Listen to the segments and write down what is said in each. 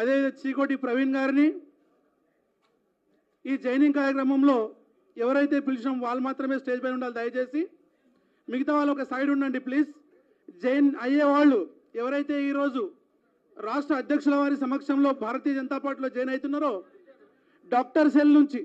అదే చీకోటి ప్రవీణ్ గారిని ఈ జైనింగ్ కార్యక్రమంలో ఎవరైతే పిలిచాం వాళ్ళు మాత్రమే స్టేజ్ పైన ఉండాలి దయచేసి. మిగతా వాళ్ళు ఒక సైడ్ ఉండండి ప్లీజ్. జైన్ అయ్యే వాళ్ళు ఎవరైతే ఈరోజు రాష్ట్ర అధ్యక్షుల వారి సమక్షంలో భారతీయ జనతా పార్టీలో జాయిన్ అవుతున్నారో డాక్టర్ సెల్ నుంచి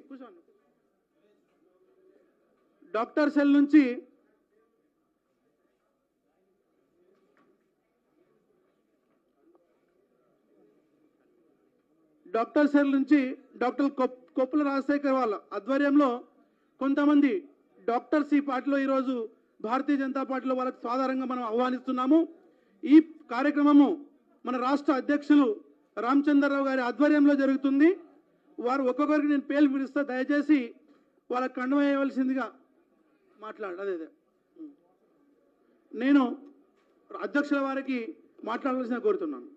డాక్టర్ కొప్పుల రాజశేఖర్ వాళ్ళ ఆధ్వర్యంలో కొంతమంది డాక్టర్స్ ఈ పార్టీలో ఈరోజు భారతీయ జనతా పార్టీలో వాళ్ళకి సాధారణంగా మనం ఆహ్వానిస్తున్నాము. ఈ కార్యక్రమము మన రాష్ట్ర అధ్యక్షులు రామచంద్రరావు గారి ఆధ్వర్యంలో జరుగుతుంది. వారు ఒక్కొక్కరికి నేను పేర్లు పిలుస్తా, దయచేసి వాళ్ళకి కండవేయవలసిందిగా అదే నేను అధ్యక్షుల వారికి మాట్లాడవలసిన కోరుతున్నాను.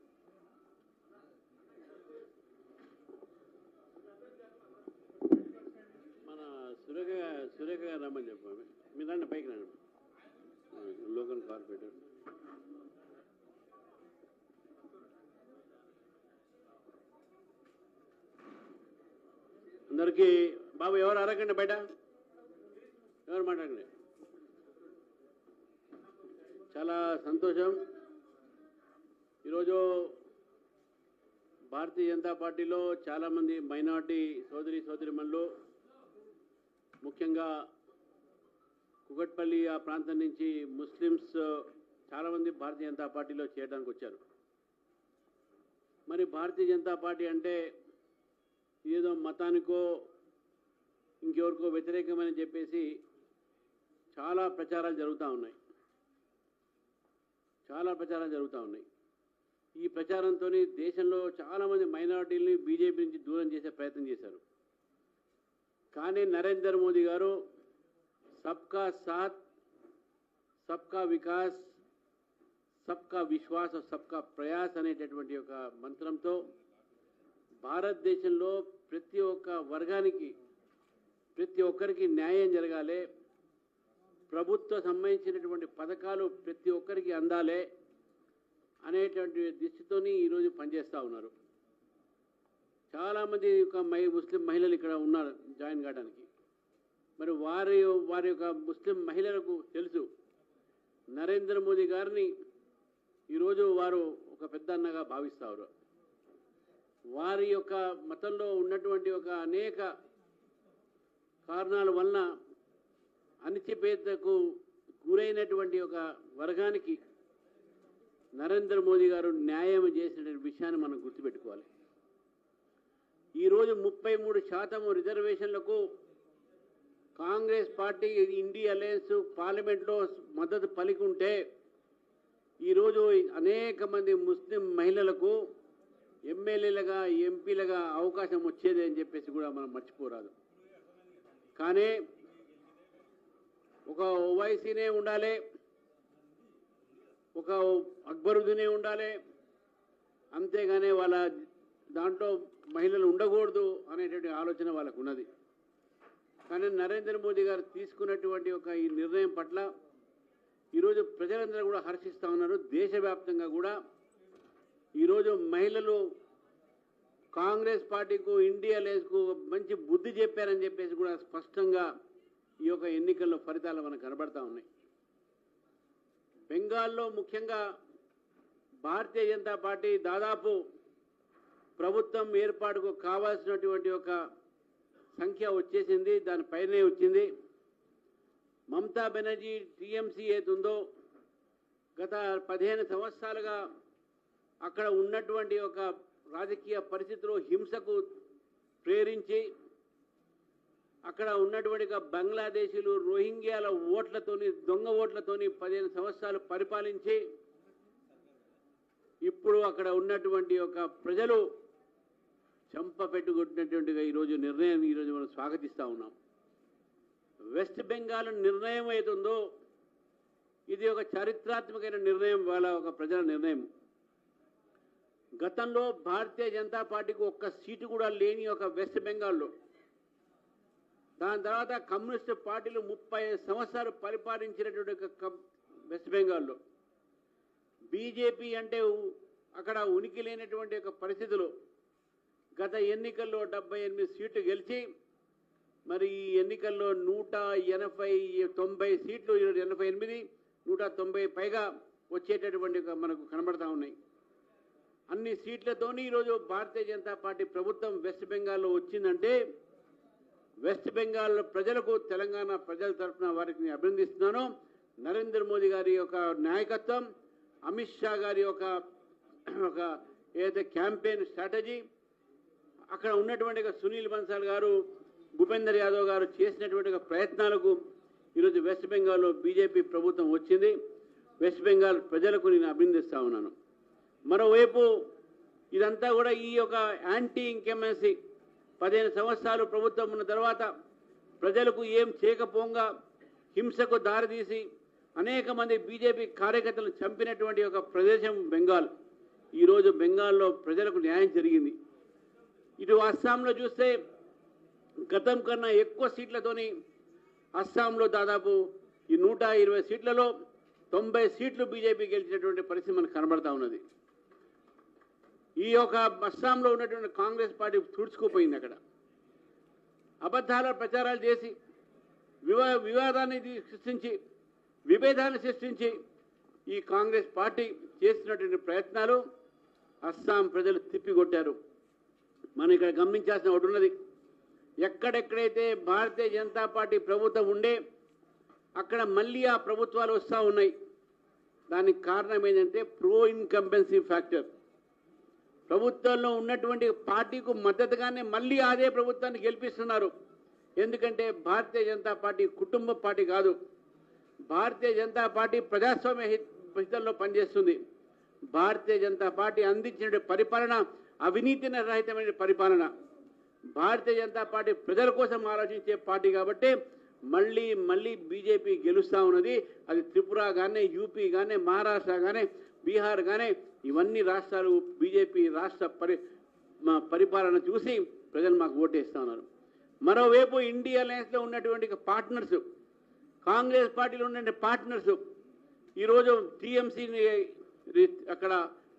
సురేఖ గారు రమ్మని చెప్పాలి. మీరు రండి, పైకి రండి. లోకల్ కార్పొరేటర్ అందరికీ బాబు ఎవరు అరగండి, బయట ఎవరు మాట్లాడండి. చాలా సంతోషం. ఈరోజు భారతీయ జనతా పార్టీలో చాలామంది మైనార్టీ సోదరిమణులు, ముఖ్యంగా కుకట్పల్లి ఆ ప్రాంతం నుంచి ముస్లిమ్స్ చాలామంది భారతీయ జనతా పార్టీలో చేయడానికి వచ్చారు. మరి భారతీయ జనతా పార్టీ అంటే ఏదో మతానికో ఇంకెవరికో వ్యతిరేకమని చెప్పేసి చాలా ప్రచారాలు జరుగుతూ ఉన్నాయి. ఈ ప్రచారంతో దేశంలో చాలామంది మైనారిటీలని బీజేపీ నుంచి దూరం చేసే ప్రయత్నం చేశారు. కానీ నరేంద్ర మోదీ గారు సబ్కా సాత్, సబ్కా వికాస్, సబ్కా విశ్వాస్, సబ్కా ప్రయాస్ అనేటటువంటి ఒక మంత్రంతో భారతదేశంలో ప్రతి ఒక్క వర్గానికి, ప్రతి ఒక్కరికి న్యాయం జరగాలి, ప్రభుత్వ సంబంధించినటువంటి పథకాలు ప్రతి ఒక్కరికి అందాలే అనేటువంటి దృష్టితోని ఈరోజు పనిచేస్తూ ఉన్నారు. చాలామంది ముస్లిం మహిళలు ఇక్కడ ఉన్నారు జాయిన్ కావడానికి. మరి వారి యొక్క ముస్లిం మహిళలకు తెలుసు నరేంద్ర మోదీ గారిని ఈరోజు వారు ఒక పెద్ద అన్నగా భావిస్తారు. వారి యొక్క మతంలో ఉన్నటువంటి ఒక అనేక కారణాల వలన అణచివేతకు గురైనటువంటి ఒక వర్గానికి నరేంద్ర మోదీ గారు న్యాయం చేసిన విషయాన్ని మనం గుర్తుపెట్టుకోవాలి. ఈరోజు 33% రిజర్వేషన్లకు కాంగ్రెస్ పార్టీ ఇండియా అలయన్స్ పార్లమెంట్లో మద్దతు పలికుంటే ఈరోజు అనేక మంది ముస్లిం మహిళలకు ఎమ్మెల్యేలుగా, ఎంపీలుగా అవకాశం వచ్చేది అని చెప్పేసి కూడా మనం మర్చిపోరాదు. కానీ ఒక ఓవైసీనే ఉండాలి, ఒక అక్బరుద్దీనే ఉండాలి, అంతేగాని వాళ్ళ దాంట్లో మహిళలు ఉండకూడదు అనేటువంటి ఆలోచన వాళ్ళకు ఉన్నది. కానీ నరేంద్ర మోదీ గారు తీసుకున్నటువంటి ఒక ఈ నిర్ణయం పట్ల ఈరోజు ప్రజలందరూ కూడా హర్షిస్తూ ఉన్నారు. దేశవ్యాప్తంగా కూడా ఈరోజు మహిళలు కాంగ్రెస్ పార్టీకు, ఇండియా అలయన్స్కు మంచి బుద్ధి చెప్పారని చెప్పేసి కూడా స్పష్టంగా ఈ యొక్క ఎన్నికల్లో ఫలితాలు మనకు కనబడతా ఉన్నాయి. బెంగాల్లో ముఖ్యంగా భారతీయ జనతా పార్టీ దాదాపు ప్రభుత్వం ఏర్పాటుకు కావాల్సినటువంటి ఒక సంఖ్య వచ్చేసింది, దానిపైనే వచ్చింది. మమతా బెనర్జీ టీఎంసీ ఏదుందో గత 15 సంవత్సరాలుగా అక్కడ ఉన్నటువంటి ఒక రాజకీయ పరిస్థితిలో హింసకు ప్రేరించి అక్కడ ఉన్నటువంటి బంగ్లాదేశీలు రోహింగ్యాల ఓట్లతోని, దొంగ ఓట్లతోని 15 సంవత్సరాలు పరిపాలించి ఇప్పుడు అక్కడ ఉన్నటువంటి ఒక ప్రజలు చంప పెట్టుకుంటున్నటువంటిగా ఈరోజు నిర్ణయం ఈరోజు మనం స్వాగతిస్తూ ఉన్నాం. వెస్ట్ బెంగాల్ నిర్ణయం ఏదుందో ఇది ఒక చారిత్రాత్మకమైన నిర్ణయం, వాళ్ళ ఒక ప్రజల నిర్ణయం. గతంలో భారతీయ జనతా పార్టీకి ఒక్క సీటు కూడా లేని ఒక వెస్ట్ బెంగాల్లో, దాని తర్వాత కమ్యూనిస్టు పార్టీలు 35 సంవత్సరాలు పరిపాలించినటువంటి వెస్ట్ బెంగాల్లో బీజేపీ అంటే అక్కడ ఉనికి లేనటువంటి ఒక పరిస్థితులు గత ఎన్నికల్లో 78 సీట్లు గెలిచి మరి ఈ ఎన్నికల్లో 190 సీట్లు 88 190 పైగా వచ్చేటటువంటి మనకు కనబడతా ఉన్నాయి. అన్ని సీట్లతోని ఈరోజు భారతీయ జనతా పార్టీ ప్రభుత్వం వెస్ట్ బెంగాల్లో వచ్చిందంటే వెస్ట్ బెంగాల్ ప్రజలకు తెలంగాణ ప్రజల తరఫున వారికి అభినందిస్తున్నాను. నరేంద్ర మోదీ గారి యొక్క నాయకత్వం, అమిత్ షా గారి యొక్క ఏదైతే క్యాంపెయిన్ స్ట్రాటజీ, అక్కడ ఉన్నటువంటి సునీల్ బన్సాల్ గారు, భూపేందర్ యాదవ్ గారు చేసినటువంటి ప్రయత్నాలకు ఈరోజు వెస్ట్ బెంగాల్లో బీజేపీ ప్రభుత్వం వచ్చింది. వెస్ట్ బెంగాల్ ప్రజలకు నేను అభినందిస్తా ఉన్నాను. మరోవైపు ఇదంతా కూడా ఈ యొక్క యాంటీ ఇంకమెన్సీ 15 సంవత్సరాలు ప్రభుత్వం ఉన్న తర్వాత ప్రజలకు ఏం చేయకపోగా హింసకు దారితీసి అనేక మంది బీజేపీ కార్యకర్తలను చంపినటువంటి ఒక ప్రదేశం బెంగాల్. ఈరోజు బెంగాల్లో ప్రజలకు న్యాయం జరిగింది. ఇటు అస్సాంలో చూస్తే గతం కన్నా ఎక్కువ సీట్లతోని అస్సాంలో దాదాపు ఈ 120 సీట్లలో 90 సీట్లు బీజేపీ గెలిచినటువంటి పరిస్థితి మనకు కనబడతా ఉన్నది. ఈ యొక్క అస్సాంలో ఉన్నటువంటి కాంగ్రెస్ పార్టీ తుడుచుకుపోయింది. అక్కడ అబద్ధాల ప్రచారాలు చేసి వివాదాన్ని సృష్టించి విభేదాన్ని సృష్టించి ఈ కాంగ్రెస్ పార్టీ చేసినటువంటి ప్రయత్నాలు అస్సాం ప్రజలు తిప్పికొట్టారు. మనం ఇక్కడ గమనించాల్సిన ఒకటి ఉన్నది. ఎక్కడెక్కడైతే భారతీయ జనతా పార్టీ ప్రభుత్వం ఉండే అక్కడ మళ్ళీ ఆ ప్రభుత్వాలు వస్తూ ఉన్నాయి. దానికి కారణం ఏంటంటే ప్రో ఇన్కంబెన్సీ ఫ్యాక్టర్. ప్రభుత్వంలో ఉన్నటువంటి పార్టీకు మద్దతుగానే మళ్ళీ అదే ప్రభుత్వాన్ని గెలిపిస్తున్నారు. ఎందుకంటే భారతీయ జనతా పార్టీ కుటుంబ పార్టీ కాదు. భారతీయ జనతా పార్టీ ప్రజాస్వామ్య హితంలో పనిచేస్తుంది. భారతీయ జనతా పార్టీ అందించిన పరిపాలన అవినీతి రహితమైన పరిపాలన. భారతీయ జనతా పార్టీ ప్రజల కోసం ఆలోచించే పార్టీ కాబట్టి మళ్ళీ బీజేపీ గెలుస్తూ ఉన్నది. అది త్రిపుర కానీ, యూపీ కానీ, మహారాష్ట్ర కానీ, బీహార్ కానీ ఇవన్నీ రాష్ట్రాలు బీజేపీ రాష్ట్ర పరిపాలన చూసి ప్రజలు మాకు ఓటేస్తూ ఉన్నారు. మరోవైపు ఇండియా అలయన్స్లో ఉన్నటువంటి పార్ట్నర్స్, కాంగ్రెస్ పార్టీలో ఉన్న పార్ట్నర్స్ ఈరోజు టీఎంసీని అక్కడ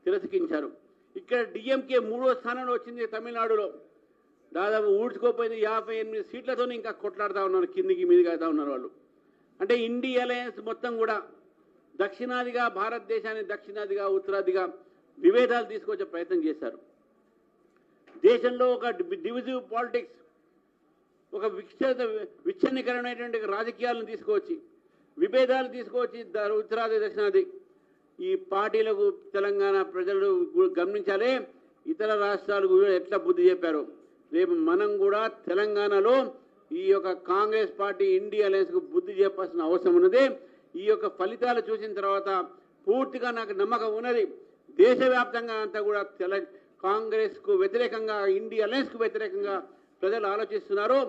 తిరస్కరించారు. ఇక్కడ డిఎంకే 3వ స్థానంలో వచ్చింది. తమిళనాడులో దాదాపు ఊడ్చుకోపోయింది. 58 సీట్లతో ఇంకా కొట్లాడుతూ ఉన్నారు, కిందికి మీదికి అవుతా ఉన్నారు వాళ్ళు. అంటే ఇండియా అలయన్స్ మొత్తం కూడా దక్షిణాదిగా భారతదేశాన్ని దక్షిణాదిగా ఉత్తరాదిగా విభేదాలు తీసుకొచ్చే ప్రయత్నం చేశారు. దేశంలో ఒక డివిజివ్ పాలిటిక్స్, ఒక విచ్ఛిన్నకరమైనటువంటి రాజకీయాలను తీసుకువచ్చి విభేదాలు తీసుకువచ్చి ఉత్తరాది దక్షిణాది ఈ పార్టీలకు తెలంగాణ ప్రజలు గమనించాలి. ఇతర రాష్ట్రాలకు ఎట్లా బుద్ధి చెప్పారు. రేపు మనం కూడా తెలంగాణలో ఈ యొక్క కాంగ్రెస్ పార్టీ ఇండియా అలయన్స్కు బుద్ధి చెప్పాల్సిన అవసరం ఉన్నది. ఈ యొక్క ఫలితాలు చూసిన తర్వాత పూర్తిగా నాకు నమ్మకం ఉన్నది. దేశవ్యాప్తంగా అంతా కూడా కాంగ్రెస్కు వ్యతిరేకంగా, ఇండియా అలయన్స్కు వ్యతిరేకంగా ప్రజలు ఆలోచిస్తున్నారు.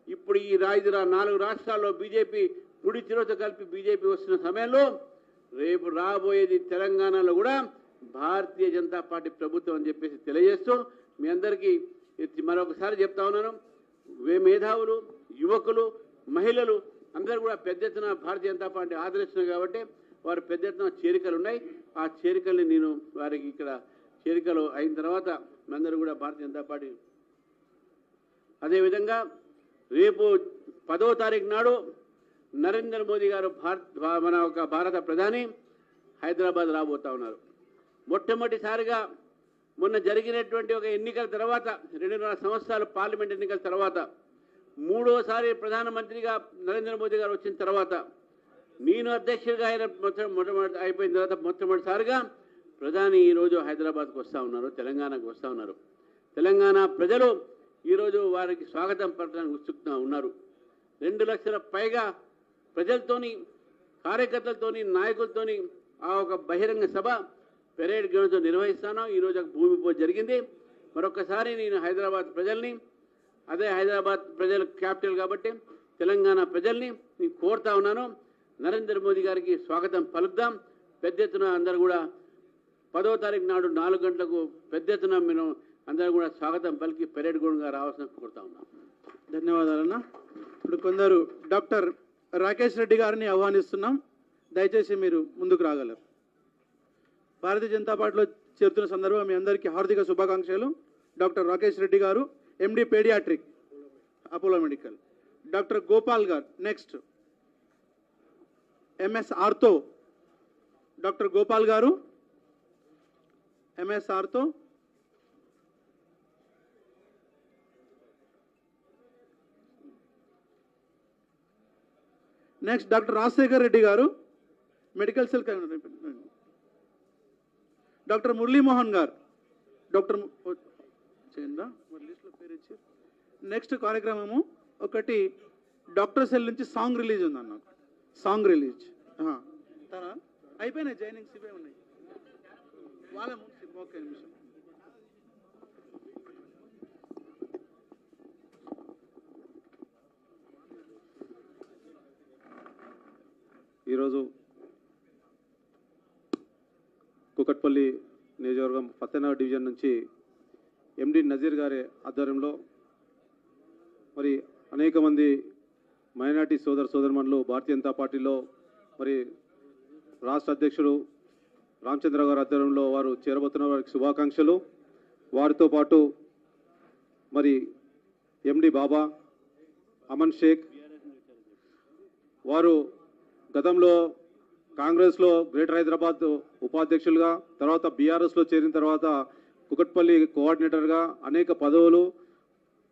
ఇప్పుడు ఈ 4 రాష్ట్రాల్లో బీజేపీ గుడి చిరుతో కలిపి బీజేపీ వస్తున్న సమయంలో రేపు రాబోయేది తెలంగాణలో కూడా భారతీయ జనతా పార్టీ ప్రభుత్వం అని చెప్పేసి తెలియజేస్తూ మీ అందరికీ మరొకసారి చెప్తా ఉన్నాను. మేధావులు, యువకులు, మహిళలు అందరూ కూడా పెద్ద ఎత్తున భారతీయ జనతా పార్టీ ఆదరిస్తున్నారు కాబట్టి వారు పెద్ద ఎత్తున చేరికలు ఉన్నాయి. ఆ చేరికల్ని నేను వారికి ఇక్కడ చేరికలు అయిన తర్వాత అందరూ కూడా భారతీయ జనతా పార్టీ అదేవిధంగా రేపు 10వ తారీఖు నాడు నరేంద్ర మోదీ గారు మన ఒక భారత ప్రధాని హైదరాబాద్ రాబోతా ఉన్నారు. మొట్టమొదటిసారిగా మొన్న జరిగినటువంటి ఒక ఎన్నికల తర్వాత 2.5 సంవత్సరాలు పార్లమెంట్ ఎన్నికల తర్వాత 3వసారి ప్రధానమంత్రిగా నరేంద్ర మోదీ గారు వచ్చిన తర్వాత నేను అధ్యక్షుడిగా అయిపోయిన తర్వాత మొట్టమొదటిసారిగా ప్రధాని ఈరోజు హైదరాబాద్కు వస్తూ ఉన్నారు, తెలంగాణకు వస్తూ ఉన్నారు. తెలంగాణ ప్రజలు ఈరోజు వారికి స్వాగతం పలకడానికి ఉత్సుకంగా ఉన్నారు. 2 లక్షల పైగా ప్రజలతోని, కార్యకర్తలతోని, నాయకులతోని ఆ ఒక బహిరంగ సభ పెరేడ్ గ్రౌండ్తో నిర్వహిస్తాను. ఈరోజు ఒక భూమి పూజ జరిగింది. మరొకసారి నేను హైదరాబాద్ ప్రజల్ని, అదే హైదరాబాద్ ప్రజల క్యాపిటల్ కాబట్టి తెలంగాణ ప్రజల్ని నేను కోరుతా ఉన్నాను, నరేంద్ర మోదీ గారికి స్వాగతం పలుకుదాం. పెద్ద ఎత్తున అందరూ కూడా 10వ తారీఖు నాడు 4 గంటలకు పెద్ద ఎత్తున మేము అందరూ కూడా స్వాగతం పలికి పెరేడ్ గ్రౌండ్గా రావాల్సిన కోరుతా ఉన్నాం. ధన్యవాదాలన్న. ఇప్పుడు కొందరు డాక్టర్ రాకేష్ రెడ్డి గారిని ఆహ్వానిస్తున్నాం. దయచేసి మీరు ముందుకు రాగలరు. భారతీయ జనతా పార్టీలో చేరుతున్న సందర్భంగా మీ అందరికీ హార్దిక శుభాకాంక్షలు. Doctor Rakesh Reddy garu, MD pediatric, Apollo medical. Doctor Gopal garu next, MS ortho, doctor Gopal garu MS ortho. Next doctor Rajasekhar Reddy garu, medical cell. Doctor Muralimohan గారు, డాక్టర్ చేయండి లిస్ట్లో పేరు ఇచ్చి. నెక్స్ట్ కార్యక్రమము ఒకటి డాక్టర్ సెల్ నుంచి సాంగ్ రిలీజ్ ఉంది అన్న, సాంగ్ రిలీజ్ తన అయిపోయినాయి, జైనింగ్స్ ఇవే ఉన్నాయి వాళ్ళ ముందు. ఓకే నిమిషం. ఈరోజు కుకట్పల్లి నియోజకవర్గం ఫతేనగర్ డివిజన్ నుంచి ఎండి నజీర్ గారి ఆధ్వర్యంలో మరి అనేక మంది మైనార్టీ సోదరమణులు భారతీయ జనతా పార్టీలో మరి రాష్ట్ర అధ్యక్షుడు రామచంద్ర గారి ఆధ్వర్యంలో వారు చేరబోతున్న వారికి శుభాకాంక్షలు. వారితో పాటు మరి ఎండి బాబా, అమన్ షేక్, వారు గతంలో కాంగ్రెస్లో గ్రేటర్ హైదరాబాద్ ఉపాధ్యక్షులుగా, తర్వాత బీఆర్ఎస్లో చేరిన తర్వాత కుకట్పల్లి కోఆర్డినేటర్గా అనేక పదవులు,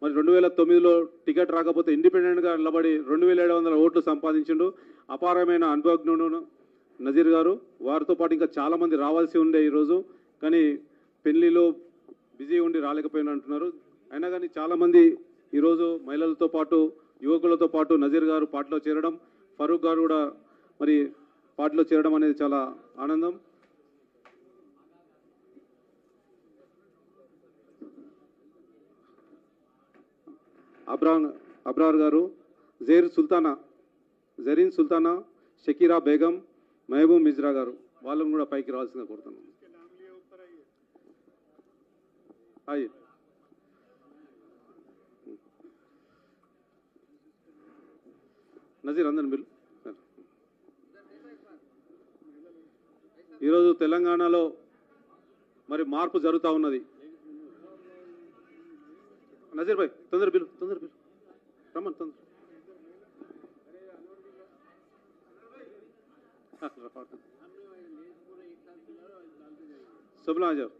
మరి 2009లో టికెట్ రాకపోతే ఇండిపెండెంట్గా నిలబడి 2700 ఓట్లు సంపాదించిండు. అపారమైన అనుభవజ్ఞుడు నజీర్ గారు. వారితో పాటు ఇంకా చాలామంది రావాల్సి ఉండే ఈరోజు, కానీ పెళ్లిలో బిజీ ఉండి రాలేకపోయినా అంటున్నారు. అయినా కానీ చాలామంది ఈరోజు మహిళలతో పాటు యువకులతో పాటు నజీర్ గారు పార్టీలో చేరడం, ఫరూక్ గారు కూడా మరి పార్టీలో చేరడం అనేది చాలా ఆనందం. అబ్రార్ గారు, జరీన్ సుల్తానా, షకీరా బేగం, మహబూబ్ మిజ్రా గారు, వాళ్ళని కూడా పైకి రావాల్సిందిగా కోరుతున్నాం. నజీర్ అందరిని బిల్లు. ఈరోజు తెలంగాణలో మరి మార్పు జరుగుతూ ఉన్నది. నజీర్ భాయ్ తొందర బిల్లు రమ్మని తొందర. सबला आ जाओ.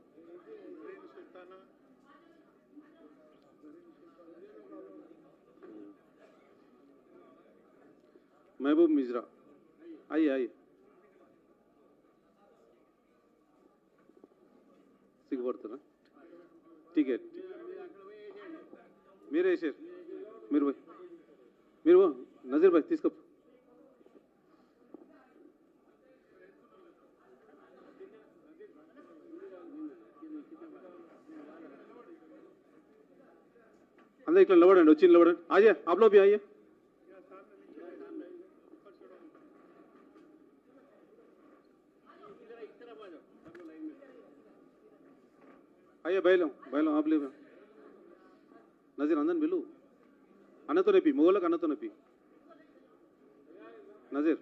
महबूब मिश्रा आइए సిగ్గుపడుతున్నా. టికె మీరే వేసారు. మీరు నజీర్ భాయ్ తీసుకో. अंदर इतना लवड़े వచ్చి लवड़े आइए आप लोग भी आइए. आइए बैलो आप ले नजर अंदर बिलू अन्न तो नेपी मोगल अन्न तो नेपी नजर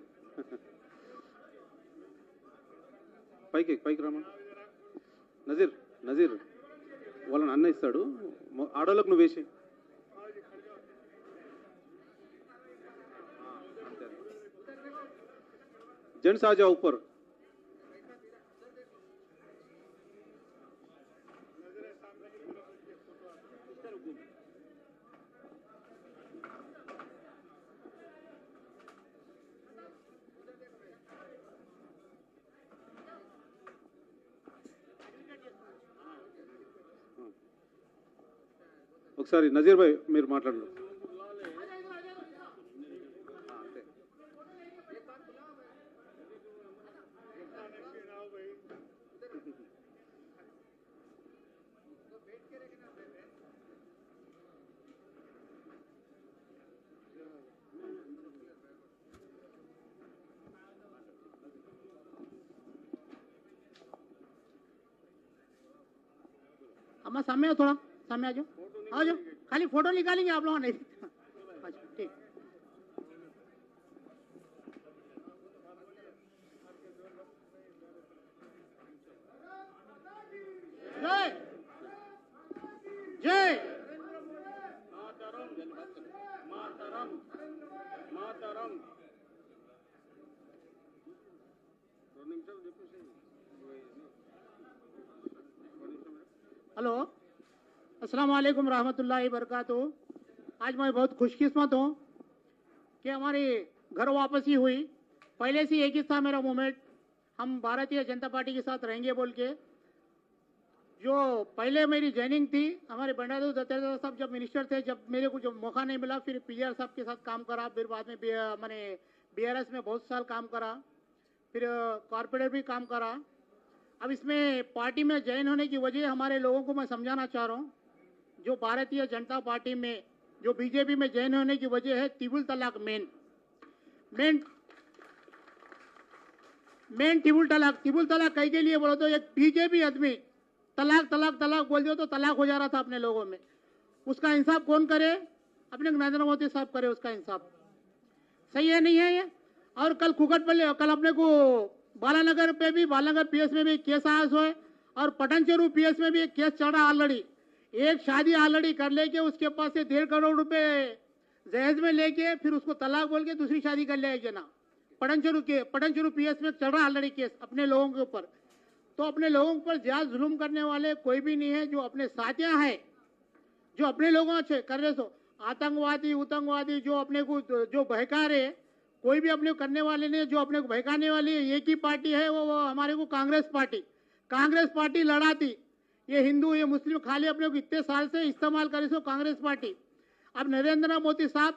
పైకి రామా. నజీర్ వాళ్ళని అన్న ఇస్తాడు, ఆడోళ్ళకు నువ్వు వేసి. जेंट्स आ जाओ ऊपर. ఒకసారి నజీర్ భాయ్ మీరు మాట్లాడండి. अम्मा सामने आओ, थोड़ा सामने आ जाओ, खाली फोटो निकालेंगे आप लोग नहीं. अच्छा ठीक. మాతరం हेलो, अस्सलाम वालेकुम रहमतुल्लाहि बरकातहू। आज मैं बहुत खुशकिस्मत हूँ कि हमारी घर वापसी हुई। पहले से एक ही था मेरा मूवमेंट, हम भारतीय जनता पार्टी के साथ रहेंगे बोल के। जो पहले मेरी ज्वाइनिंग थी, हमारे बंडारू दत्तात्रेय साहब जब मिनिस्टर थे, जब मेरे को जो मौका नहीं मिला, फिर पीआर साहब के साथ काम करा, फिर बाद में मैंने बीआरएस में बहुत साल काम करा, फिर कॉर्पोरेट भी काम करा। अब इसमें पार्टी में ज्वाइन होने की वजह हमारे लोगों को मैं समझाना चाह रहा हूँ। जो भारतीय जनता पार्टी में, जो बीजेपी में ज्वाइन होने की वजह है तिबुल तलाक। मेन तिबुल तलाक कहीं के लिए बोलो तो एक बीजेपी आदमी तलाक तलाक तलाक बोल दिया तो तलाक हो जा रहा था अपने लोगों में। उसका इंसाफ कौन करे? अपने नरेंद्र मोदी साहब करे उसका इंसाफ। सही है नहीं है ये? और कल कुकटपल्ली, कल अपने को बालानगर पे भी, बालानगर पीएस में भी केस आया है, और पटनचेरू पीएस में भी एक केस चल रहा ऑलरेडी। एक शादी ऑलरेडी कर लेके उसके पास से 1.5 करोड़ रुपए दहेज में लेके फिर उसको तलाक बोल के दूसरी शादी कर ले जना। पटनचेरू पीएस में चल रहा ऑलरेडी केस अपने लोगों के ऊपर। तो अपने लोगों पर ज्यादा जुल्म करने वाले कोई भी नहीं है। जो अपने साथियां हैं, जो अपने लोगों से कर रहे सो आतंकवादी उतंकवादी जो अपने को जो बहका रहे, कोई भी अपने को करने वाले नहीं। जो अपने को बहकाने वाली है एक ही पार्टी है, वो हमारे को कांग्रेस पार्टी लड़ाती। ये हिंदू ये मुस्लिम खाली अपने को इतने साल से इस्तेमाल करे सो कांग्रेस पार्टी। अब नरेंद्र मोदी साहब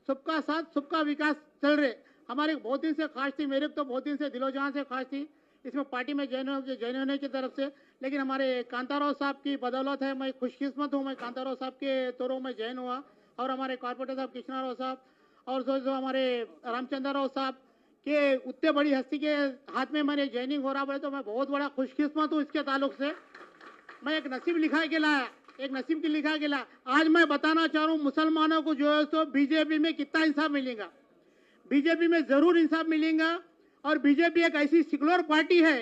सबका साथ सबका विकास चल रहे। हमारे बहुत दिन से ख्वाहिश थी, मेरे को तो बहुत दिन से दिलो जहां से ख्वाहिश थी इसमें पार्टी में ज्वाइन होने की तरफ से। लेकिन हमारे कांताराव साहब की बदौलत है, मैं खुशकिस्मत हूँ, मैं कांताराव साहब के तौरों में ज्वाइन हुआ। और हमारे कॉर्पोरेटर साहब कृष्णाराव साहब और जो हमारे रामचंद्र राव साहब के उतने बड़ी हस्ती के हाथ में मैंने ज्वाइनिंग हो रहा बोले तो मैं बहुत बड़ा खुशकिस्मत हूँ इसके ताल्लुक से। मैं एक नसीब लिखा के लाया, एक नसीब की लिखा के लाया। आज मैं बताना चाह रहा हूँ मुसलमानों को जो है तो बीजेपी में कितना इंसाफ मिलेगा। बीजेपी में जरूर इंसाफ मिलेगा। और बीजेपी एक ऐसी सिकुलर पार्टी है,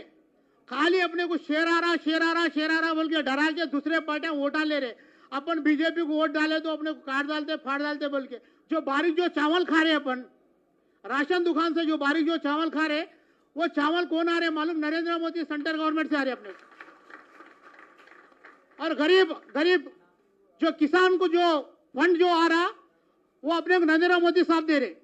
खाली अपने को शेर आ रहा बोल के डरा के दूसरे पार्टियां वोटा ले रहे। अपन बीजेपी को वोट डाले तो अपने को काट डालते फाड़ डालते बोल के। जो बारीक जो चावल खा रहे अपन राशन दुकान से, जो बारीक जो चावल खा रहे, वो चावल कौन आ रहे मालूम? नरेंद्र मोदी सेंट्रल गवर्नमेंट से आ रहे अपने। और गरीब जो किसान को जो फंड जो आ रहा वो अपने को नरेंद्र मोदी साहब दे रहे।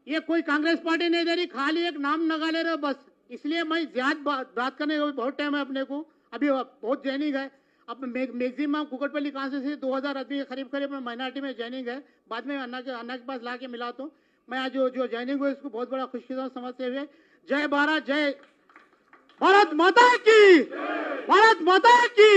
ये कोई कांग्रेस पार्टी नहीं दे रही, खाली एक नाम लगा ले रहे बस। इसलिए मैं ज्यादा बात करने का बहुत टाइम है अपने को, अभी बहुत ज्वाइनिंग है। अब मैक्सिमम कुकटपल्ली कॉन्स्टिट्यूंसी 2000 आदमी करीब माइनॉरिटी में ज्वाइनिंग है। बाद में अन्ना के पास ला के मिला तो मैं आज जो ज्वाइनिंग हुई इसको बहुत बड़ा खुशकिस्मत समझते हुए जय भारत, जय भारत माता की, भारत माता की।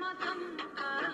मतं